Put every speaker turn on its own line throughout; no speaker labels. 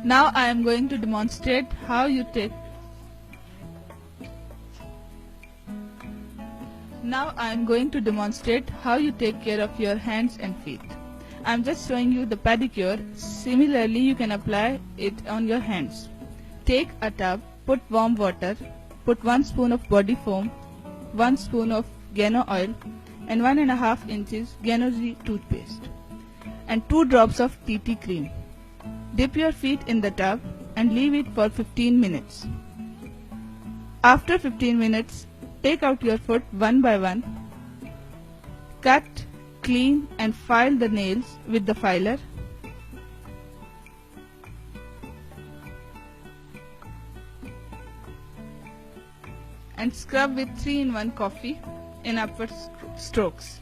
Now I am going to demonstrate how you take care of your hands and feet. I am just showing you the pedicure. Similarly, you can apply it on your hands. Take a tub, put warm water, put 1 spoon of body foam, 1 spoon of Gano oil and 1.5 inches Gano-Z toothpaste and 2 drops of TT cream. Dip your feet in the tub and leave it for 15 minutes. After 15 minutes, take out your foot one by one. Cut, clean and file the nails with the filer. And scrub with 3-in-1 coffee in upward strokes.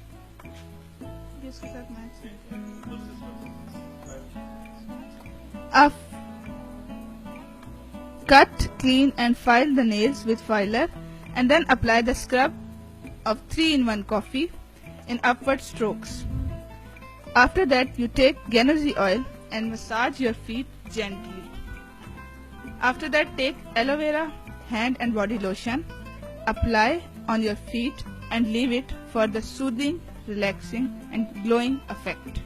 Cut, clean and file the nails with filer and then apply the scrub of 3-in-1 coffee in upward strokes. After that, you take Gano-Z oil and massage your feet gently. After that, take aloe vera hand and body lotion, apply on your feet and leave it for the soothing, relaxing and glowing effect.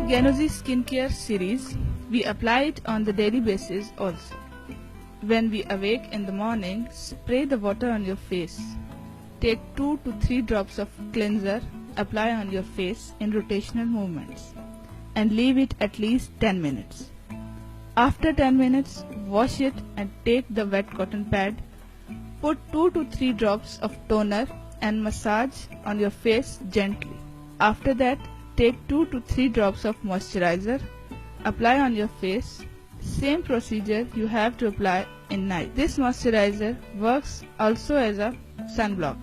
Gano-Z skincare series, we apply it on the daily basis also. When we awake in the morning, spray the water on your face. Take 2 to 3 drops of cleanser, apply on your face in rotational movements and leave it at least 10 minutes. After 10 minutes, wash it and take the wet cotton pad. Put 2 to 3 drops of toner and massage on your face gently. After that, take 2 to 3 drops of moisturizer, apply on your face. Same procedure you have to apply in night. This moisturizer works also as a sunblock.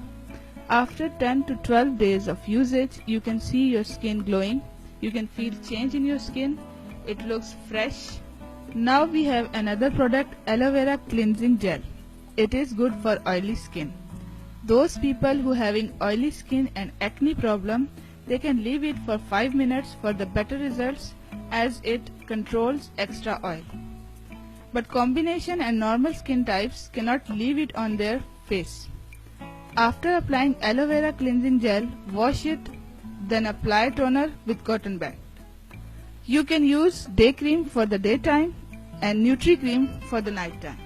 After 10 to 12 days of usage, you can see your skin glowing. You can feel change in your skin. It looks fresh. Now we have another product, aloe vera cleansing gel. It is good for oily skin. Those people who having oily skin and acne problem, they can leave it for 5 minutes for the better results as it controls extra oil. But combination and normal skin types cannot leave it on their face. After applying aloe vera cleansing gel, wash it, then apply toner with cotton bag. You can use day cream for the daytime and Nutri cream for the night time.